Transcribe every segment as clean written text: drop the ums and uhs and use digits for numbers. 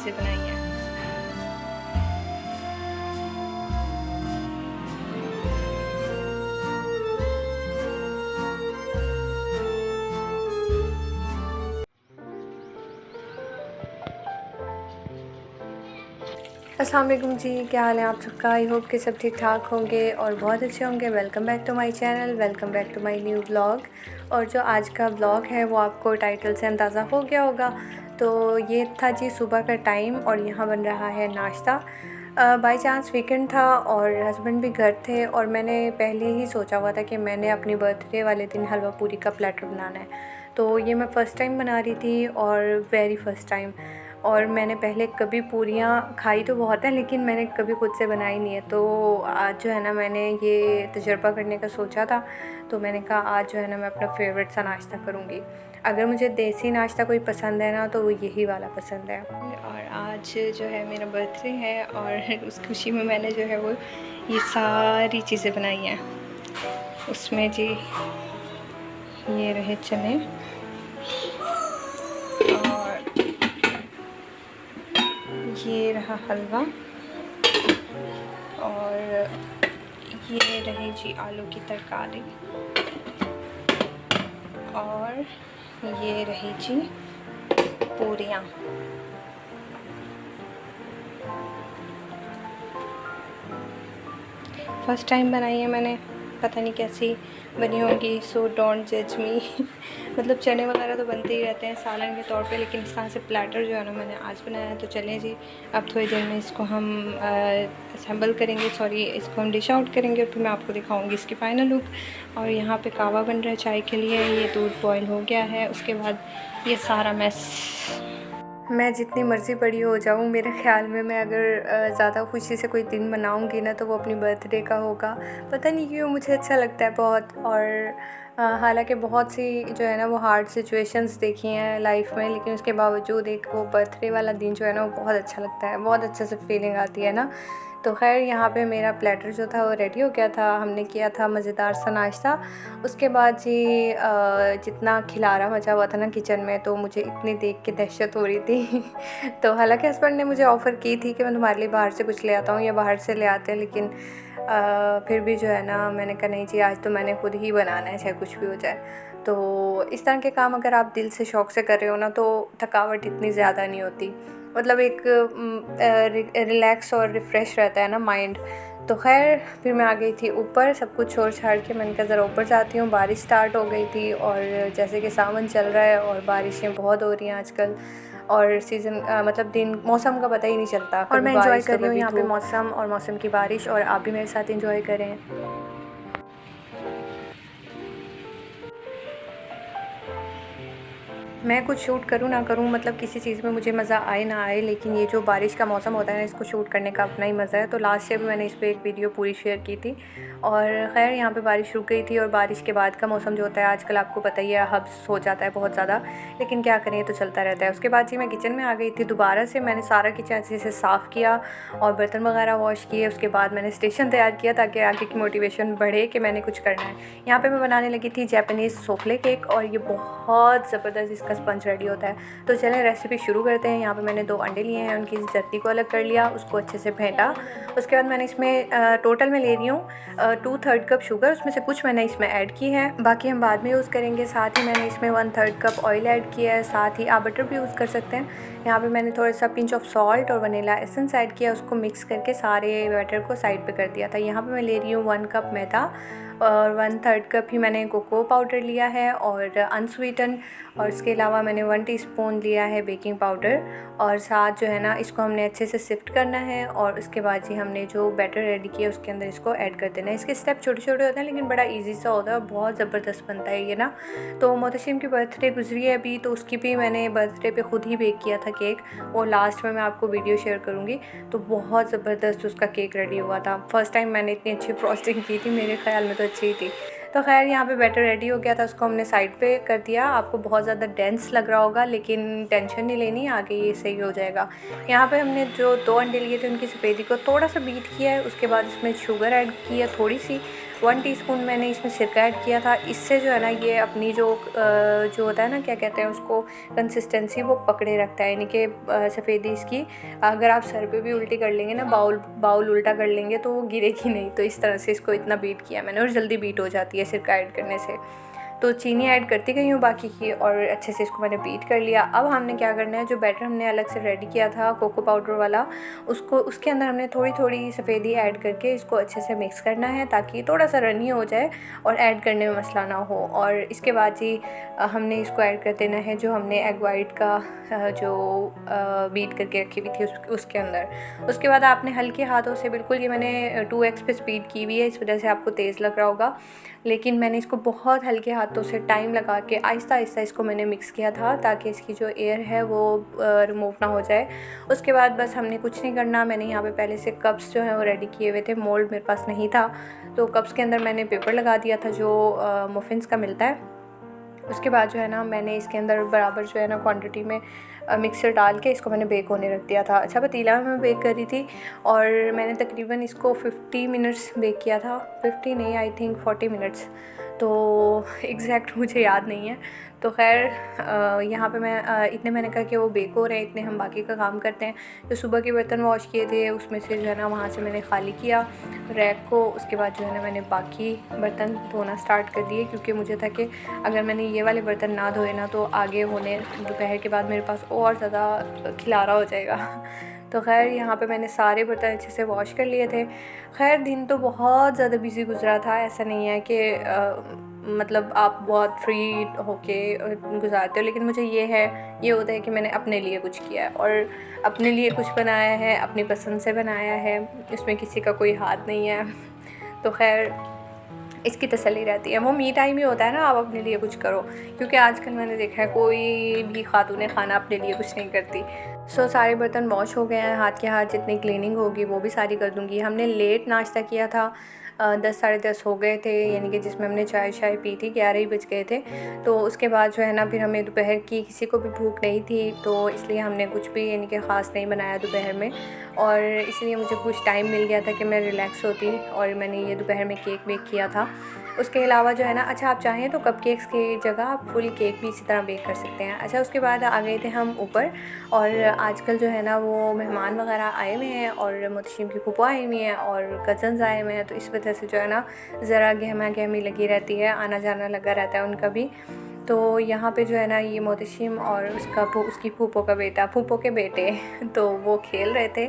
चीज़ें बनाई हैं। अस्सलाम वालेकुम जी, क्या हाल है आप सबका। आई होप कि सब ठीक ठाक होंगे और बहुत अच्छे होंगे। Welcome back to my channel, welcome back to my new vlog. और जो आज का व्लॉग है वो आपको टाइटल से अंदाज़ा हो गया होगा। तो ये था जी सुबह का टाइम और यहाँ बन रहा है नाश्ता। बाय चांस वीकेंड था और हस्बैंड भी घर थे और मैंने पहले ही सोचा हुआ था कि मैंने अपनी बर्थडे वाले दिन हलवा पूरी का प्लेटर बनाना है। तो ये मैं फ़र्स्ट टाइम बना रही थी और वेरी फ़र्स्ट टाइम। और मैंने पहले कभी पूरियाँ खाई तो बहुत है लेकिन मैंने कभी खुद से बनाई नहीं है। तो आज जो है ना मैंने ये तजुर्बा करने का सोचा था। तो मैंने कहा आज जो है ना मैं अपना फेवरेट सा नाश्ता करूँगी। अगर मुझे देसी नाश्ता कोई पसंद है ना तो वो यही वाला पसंद है। और आज जो है मेरा बर्थडे है और उस खुशी में मैंने जो है वो ये सारी चीज़ें बनाई हैं। उसमें जी ये रहे चने और ये रहा हलवा और ये रही जी आलू की तरकारी और ये रही जी पूरियाँ। फर्स्ट टाइम बनाई है मैंने, पता नहीं कैसी बनी होगी, सो डोंट जज मी। मतलब चने वगैरह तो बनते ही रहते हैं सालन के तौर पे, लेकिन इस तरह से प्लेटर जो है ना मैंने आज बनाया है। तो चलें जी, अब थोड़ी देर में इसको हम असेंबल करेंगे, इसको हम डिश आउट करेंगे और फिर मैं आपको दिखाऊंगी इसकी फ़ाइनल लुक। और यहाँ पे कहवा बन रहा है चाय के लिए, ये दूध बॉयल हो गया है। उसके बाद ये सारा मैस, मैं जितनी मर्ज़ी बड़ी हो जाऊँ मेरे ख़्याल में मैं अगर ज़्यादा खुशी से कोई दिन मनाऊँगी ना तो वो अपनी बर्थडे का होगा। पता नहीं क्यों मुझे अच्छा लगता है बहुत। और हालांकि बहुत सी जो है ना वो हार्ड सिचुएशंस देखी हैं लाइफ में, लेकिन उसके बावजूद एक वो बर्थडे वाला दिन जो है ना वो बहुत अच्छा लगता है, बहुत अच्छे से फीलिंग आती है ना। तो खैर यहाँ पे मेरा प्लेटर जो था वो रेडी हो गया था। हमने किया था मज़ेदार सा नाश्ता। उसके बाद जी जितना खिलारा मचा हुआ था ना किचन में, तो मुझे इतनी देख के दहशत हो रही थी। तो हालांकि हस्बैंड ने मुझे ऑफ़र की थी कि मैं तुम्हारे लिए बाहर से कुछ ले आता हूँ या बाहर से ले आते हैं, लेकिन फिर भी जो है ना मैंने कहा नहीं जी आज तो मैंने खुद ही बनाना है चाहे कुछ भी हो जाए। तो इस तरह के काम अगर आप दिल से शौक़ से कर रहे हो ना तो थकावट इतनी ज़्यादा नहीं होती, मतलब एक रिलैक्स और रिफ़्रेश रहता है ना माइंड। तो खैर फिर मैं आ गई थी ऊपर, सब कुछ छोड़ छाड़ के मैंने कहा ज़रा ऊपर जाती हूँ। बारिश स्टार्ट हो गई थी और जैसे कि सावन चल रहा है और बारिशें बहुत हो रही हैं आजकल, और सीज़न मतलब दिन मौसम का पता ही नहीं चलता। और मैं एंजॉय कर रही हूँ यहाँ पे मौसम और मौसम की बारिश, और आप भी मेरे साथ एंजॉय करें। मैं कुछ शूट करूँ ना करूँ, मतलब किसी चीज़ में मुझे मज़ा आए ना आए, लेकिन ये जो बारिश का मौसम होता है ना इसको शूट करने का अपना ही मज़ा है। तो लास्ट ईयर भी मैंने इस पर एक वीडियो पूरी शेयर की थी। और ख़ैर यहाँ पे बारिश रुक गई थी और बारिश के बाद का मौसम जो होता है आजकल आपको पता ही है, हब्स हो जाता है बहुत ज़्यादा, लेकिन क्या करें तो चलता रहता है। उसके बाद जी मैं किचन में आ गई थी दोबारा से। मैंने सारा किचन अच्छे से साफ़ किया और बर्तन वगैरह वॉश किए। उसके बाद मैंने स्टेशन तैयार किया ताकि आगे की मोटिवेशन बढ़े कि मैंने कुछ करना है। यहाँ पर मैं बनाने लगी थी जैपनीज़ सोफले केक, और ये बहुत ज़बरदस्त इसका स्पंज रेडी होता है। तो चलें रेसिपी शुरू करते हैं। यहाँ पे मैंने 2 अंडे लिए हैं, उनकी जर्दी को अलग कर लिया, उसको अच्छे से फेंटा। उसके बाद मैंने इसमें टोटल में ले रही हूँ 2/3 कप शुगर, उसमें से कुछ मैंने इसमें ऐड की है, बाकी हम बाद में यूज़ करेंगे। साथ ही मैंने इसमें 1/3 कप ऑयल ऐड किया है, साथ ही आप बटर भी यूज़ कर सकते हैं। यहाँ पे मैंने थोड़ा सा पिंच ऑफ सॉल्ट और वनीला एसेंस ऐड किया, उसको मिक्स करके सारे बैटर को साइड पे कर दिया था। यहाँ पे मैं ले रही हूँ 1 कप मैदा और 1/3 कप ही मैंने कोको पाउडर लिया है और अनस्वीटन, और इसके अलावा मैंने 1 टीस्पून लिया है बेकिंग पाउडर। और साथ जो है ना इसको हमने अच्छे से सिफ्ट करना है और उसके बाद जी हमने जो बैटर रेडी किया उसके अंदर इसको ऐड कर देना है। इसके स्टेप छोटे छोटे होते हैं लेकिन बड़ा इजी सा होता है और बहुत ज़बरदस्त बनता है ये ना। तो मोहतशिम की बर्थडे गुजरी है अभी, तो उसकी भी मैंने बर्थडे पे खुद ही बेक किया था केक, और लास्ट में मैं आपको वीडियो शेयर करूँगी। तो बहुत ज़बरदस्त उसका केक रेडी हुआ था। फर्स्ट टाइम मैंने इतनी अच्छी फ्रॉस्टिंग की थी, मेरे ख्याल में तो अच्छी ही थी। तो खैर यहाँ पे बैटर रेडी हो गया था, उसको हमने साइड पे कर दिया। आपको बहुत ज़्यादा डेंस लग रहा होगा लेकिन टेंशन नहीं लेनी, आगे ये सही हो जाएगा। यहाँ पे हमने जो 2 अंडे लिए थे उनकी सफ़ेदी को थोड़ा सा बीट किया है, उसके बाद इसमें शुगर ऐड की है थोड़ी सी, 1 टीस्पून मैंने इसमें सिरका ऐड किया था। इससे जो है ना ये अपनी जो होता है ना, क्या कहते हैं उसको, कंसिस्टेंसी वो पकड़े रखता है, यानी कि सफ़ेदी इसकी अगर आप सर पे भी उल्टी कर लेंगे ना, बाउल उल्टा कर लेंगे तो वो गिरेगी नहीं। तो इस तरह से इसको इतना बीट किया मैंने, और जल्दी बीट हो जाती है सिरका ऐड करने से। तो चीनी ऐड करती गई हूँ बाकी की, और अच्छे से इसको मैंने बीट कर लिया। अब हमने क्या करना है, जो बैटर हमने अलग से रेडी किया था कोको पाउडर वाला, उसके अंदर हमने थोड़ी थोड़ी सफ़ेदी ऐड करके इसको अच्छे से मिक्स करना है, ताकि थोड़ा सा रनी हो जाए और ऐड करने में मसला ना हो। और इसके बाद जी हमने इसको ऐड कर देना है जो हमने एग वाइट का जो बीट करके रखी हुई थी उसके अंदर। उसके बाद आपने हल्के हाथों से, बिल्कुल ये मैंने 2x पे स्पीड की हुई है, इस वजह से आपको तेज़ लग रहा होगा, लेकिन मैंने इसको बहुत हल्के हाथों से टाइम लगा के आहिस्ता आहिस्ता इसको मैंने मिक्स किया था, ताकि इसकी जो एयर है वो रिमूव ना हो जाए। उसके बाद बस हमने कुछ नहीं करना। मैंने यहाँ पे पहले से कप्स जो हैं वो रेडी किए हुए थे, मोल्ड मेरे पास नहीं था, तो कप्स के अंदर मैंने पेपर लगा दिया था जो मफ़िन्स का मिलता है। उसके बाद जो है ना मैंने इसके अंदर बराबर जो है ना क्वांटिटी में मिक्सर डाल के इसको मैंने बेक होने रख दिया था। अच्छा, पतीला में मैं बेक कर रही थी, और मैंने तकरीबन इसको 50 मिनट्स बेक किया था। 50 नहीं, आई थिंक 40 मिनट्स, तो एग्जैक्ट मुझे याद नहीं है। तो खैर यहाँ पे मैं इतने मैंने कहा कि वो बेक हो रहे हैं, इतने हम बाकी का काम करते हैं। जो सुबह के बर्तन वॉश किए थे उसमें से जो है ना वहाँ से मैंने खाली किया रैक को। उसके बाद जो है ना मैंने बाकी बर्तन धोना स्टार्ट कर दिए, क्योंकि मुझे था कि अगर मैंने ये वाले बर्तन ना धोए ना तो आगे होने दोपहर के बाद मेरे पास और ज़्यादा खिलारा हो जाएगा। तो खैर यहाँ पे मैंने सारे बर्तन अच्छे से वॉश कर लिए थे। खैर दिन तो बहुत ज़्यादा बिज़ी गुजरा था, ऐसा नहीं है कि मतलब आप बहुत फ्री होके गुजारते हो, लेकिन मुझे ये होता है कि मैंने अपने लिए कुछ किया है, और अपने लिए कुछ बनाया है, अपनी पसंद से बनाया है, इसमें किसी का कोई हाथ नहीं है। तो खैर इसकी तसल्ली रहती है। वो मी टाइम ही होता है ना, आप अपने लिए कुछ करो, क्योंकि आजकल मैंने देखा है कोई भी खातून खाना अपने लिए कुछ नहीं करती। सारे बर्तन वॉश हो गए हैं, हाथ के हाथ जितनी क्लीनिंग होगी वो भी सारी कर दूँगी। हमने लेट नाश्ता किया था, 10 साढ़े 10 हो गए थे, यानी कि जिसमें हमने चाय पी थी, 11 ही बज गए थे। तो उसके बाद जो है ना फिर हमें दोपहर की किसी को भी भूख नहीं थी, तो इसलिए हमने कुछ भी यानी कि ख़ास नहीं बनाया दोपहर में, और इसलिए मुझे कुछ टाइम मिल गया था कि मैं रिलैक्स होती, और मैंने ये दोपहर में केक बेक किया था। उसके अलावा जो है ना, अच्छा आप चाहें तो कपकेक्स की जगह आप फुल केक भी इसी तरह बेक कर सकते हैं। अच्छा, उसके बाद आ गए थे हम ऊपर, और आजकल जो है ना वो मेहमान वगैरह आए हुए हैं, और मोहतशिम की फूफा आई हुई हैं, और कज़न्स आए हुए हैं, तो इस वजह से जो है ना ज़रा गहमा गहमी लगी रहती है, आना जाना लगा रहता है उनका भी। तो यहाँ पे जो है ना ये मोहतशिम और उसकी फूफो का बेटा, फूफो के बेटे तो वो खेल रहे थे,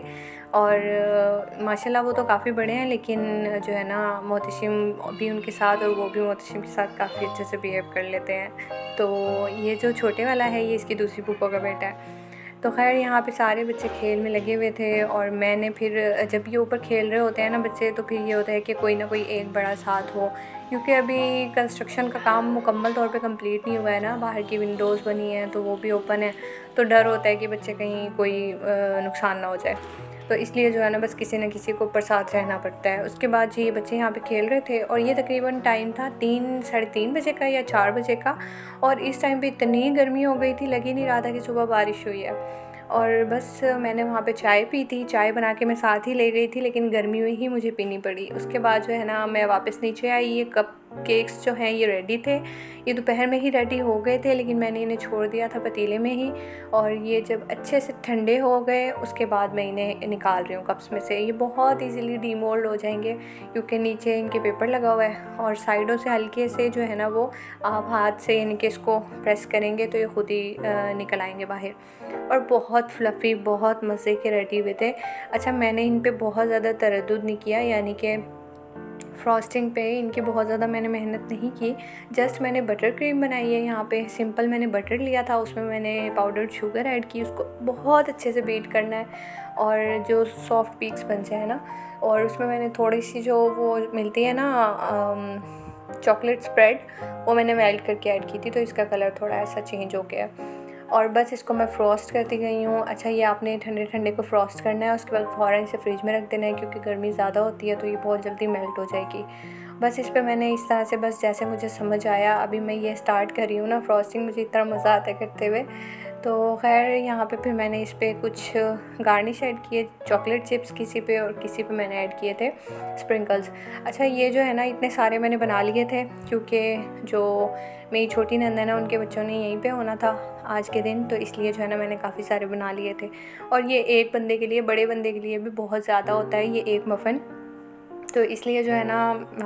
और माशाल्लाह वो तो काफ़ी बड़े हैं, लेकिन जो है ना मोहतशिम भी उनके साथ, और वो भी मोहतशिम के साथ काफ़ी अच्छे से बिहेव कर लेते हैं। तो ये जो छोटे वाला है ये इसकी दूसरी फूफो का बेटा है। तो खैर यहाँ पे सारे बच्चे खेल में लगे हुए थे, और मैंने फिर जब ये ऊपर खेल रहे होते हैं ना बच्चे, तो फिर ये होता है कि कोई ना कोई एक बड़ा साथ हो, क्योंकि अभी कंस्ट्रक्शन का काम मुकम्मल तौर पे कंप्लीट नहीं हुआ है ना, बाहर की विंडोज़ बनी हैं तो वो भी ओपन है, तो डर होता है कि बच्चे कहीं कोई नुकसान ना हो जाए, तो इसलिए जो है ना बस किसी न किसी को ऊपर साथ रहना पड़ता है। उसके बाद जी ये बच्चे यहाँ पे खेल रहे थे, और ये तकरीबन टाइम था 3 साढ़े 3 बजे का या 4 बजे का, और इस टाइम पे इतनी गर्मी हो गई थी, लग ही नहीं रहा था कि सुबह बारिश हुई है। और बस मैंने वहाँ पे चाय पी थी, चाय बना के मैं साथ ही ले गई थी, लेकिन गर्मी में ही मुझे पीनी पड़ी। उसके बाद जो है ना मैं वापस नीचे आई, ये कप केक्स जो हैं ये रेडी थे, ये दोपहर में ही रेडी हो गए थे, लेकिन मैंने इन्हें छोड़ दिया था पतीले में ही, और ये जब अच्छे से ठंडे हो गए उसके बाद मैं इन्हें निकाल रही हूँ कप्स में से। ये बहुत इजीली डीमोल्ड हो जाएंगे, क्योंकि नीचे इनके पेपर लगा हुआ है, और साइडों से हल्के से जो है ना वो आप हाथ से इनके इसको प्रेस करेंगे तो ये खुद ही निकल आएंगे बाहर, और बहुत फ्लफ़ी, बहुत मज़े के रेडी हुए थे। अच्छा, मैंने इन पे बहुत ज़्यादा तरद्दुद नहीं किया, यानी कि फ्रॉस्टिंग पे इनकी बहुत ज़्यादा मैंने मेहनत नहीं की, जस्ट मैंने बटर क्रीम बनाई है यहाँ पे। सिंपल मैंने बटर लिया था, उसमें मैंने पाउडर्ड शुगर ऐड की, उसको बहुत अच्छे से बीट करना है, और जो सॉफ्ट पीक्स बन जाए ना, और उसमें मैंने थोड़ी सी जो वो मिलती है ना चॉकलेट स्प्रेड, वो मैंने मेल्ट करके ऐड की थी, तो इसका कलर थोड़ा ऐसा चेंज हो गया, और बस इसको मैं फ़्रोस्ट करती गई हूँ। अच्छा, ये आपने ठंडे ठंडे को फ़्रोस्ट करना है, उसके बाद फ़ौरन इसे फ्रिज में रख देना है, क्योंकि गर्मी ज़्यादा होती है तो ये बहुत जल्दी मेल्ट हो जाएगी। बस इस पे मैंने इस तरह से, बस जैसे मुझे समझ आया, अभी मैं ये स्टार्ट कर रही हूँ ना फ्रॉस्टिंग, मुझे इतना मज़ा आता है करते हुए, तो खैर यहाँ पे फिर मैंने इस पे कुछ गार्निश ऐड किए, चॉकलेट चिप्स किसी पे और किसी पे मैंने ऐड किए थे स्प्रिंकल्स। अच्छा ये जो है ना इतने सारे मैंने बना लिए थे क्योंकि जो मेरी छोटी नंदन है उनके बच्चों ने यहीं पे होना था आज के दिन, तो इसलिए जो है ना मैंने काफ़ी सारे बना लिए थे। और ये एक बंदे के लिए, बड़े बंदे के लिए भी बहुत ज़्यादा होता है ये एक मफ़न, तो इसलिए जो है ना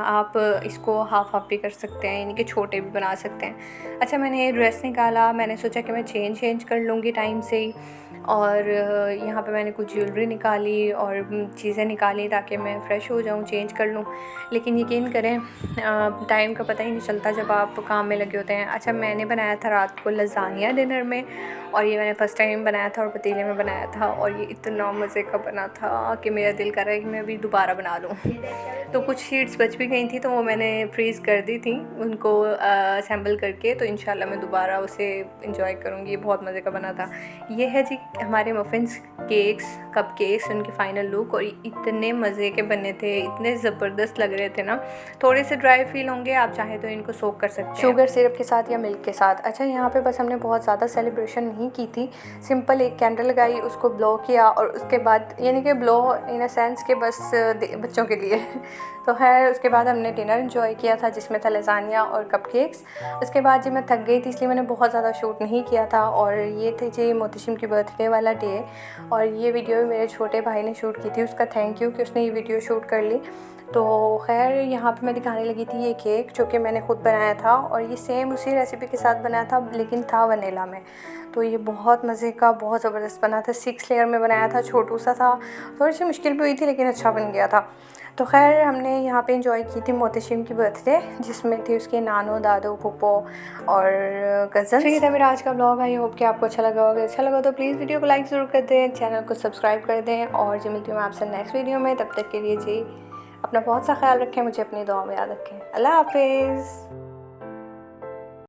आप इसको हाफ़ हाफ़ भी कर सकते हैं, यानी कि छोटे भी बना सकते हैं। अच्छा मैंने ये ड्रेस निकाला, मैंने सोचा कि मैं चेंज कर लूँगी टाइम से ही, और यहाँ पे मैंने कुछ ज्वेलरी निकाली और चीज़ें निकाली ताकि मैं फ़्रेश हो जाऊँ, चेंज कर लूँ। लेकिन यकीन करें टाइम का पता ही नहीं चलता जब आप काम में लगे होते हैं। अच्छा मैंने बनाया था रात को लज़ानिया डिनर में, और ये मैंने फ़र्स्ट टाइम बनाया था और पतीले में बनाया था, और ये इतना मज़े का बना था कि मेरा दिल कर रहा है कि मैं अभी दोबारा बना लूँ। तो कुछ शीट्स बच भी गई थी तो वो मैंने फ्रीज़ कर दी थी उनको असेंबल करके, तो इंशाल्लाह मैं दोबारा उसे इंजॉय करूँगी। ये बहुत मज़े का बना था। ये है जी हमारे मफ़िन्स, कप केक्स, उनके फ़ाइनल लुक, और इतने मज़े के बने थे, इतने ज़बरदस्त लग रहे थे ना। थोड़े से ड्राई फील होंगे, आप चाहें तो इनको सोक कर सकते हैं शुगर सिरप के साथ या मिल्क के साथ। अच्छा यहाँ पे बस हमने बहुत ज़्यादा सेलिब्रेशन नहीं की थी, सिंपल एक कैंडल लगाई, उसको ब्लो किया, और उसके बाद यानी कि ब्लो इन अ सेंस के बस बच्चों के लिए तो खैर उसके बाद हमने डिनर एंजॉय किया था जिसमें था लज़ानिया और कपकेक्स। उसके बाद जी मैं थक गई थी इसलिए मैंने बहुत ज़्यादा शूट नहीं किया था, और ये थे जी मोहतशिम की बर्थडे वाला डे, और ये वीडियो मेरे छोटे भाई ने शूट की थी, उसका थैंक यू कि उसने ये वीडियो शूट कर ली। तो खैर यहाँ पे मैं दिखाने लगी थी ये केक जो कि मैंने ख़ुद बनाया था, और ये सेम उसी रेसिपी के साथ बनाया था लेकिन था वनीला में। तो ये बहुत मज़े का, बहुत ज़बरदस्त बना था, 6 लेयर में बनाया था, छोटू सा था, थोड़ी सी मुश्किल भी हुई थी लेकिन अच्छा बन गया था। तो खैर हमने यहाँ पे इंजॉय की थी मोहतशिम की बर्थडे, जिसमें थी उसके नानो, दादो, फूफो और कज़न। तो ये था मेरा आज का ब्लॉग। आई होप कि आपको अच्छा लगा होगा। अच्छा लगा तो प्लीज़ वीडियो को लाइक ज़रूर कर दें, चैनल को सब्सक्राइब कर दें, और जी मिलती हूँ मैं आपसे नेक्स्ट वीडियो में। तब तक के लिए जी अपना बहुत सा ख्याल रखें, मुझे अपनी दुआ में याद रखें। अल्लाह हाफिज़।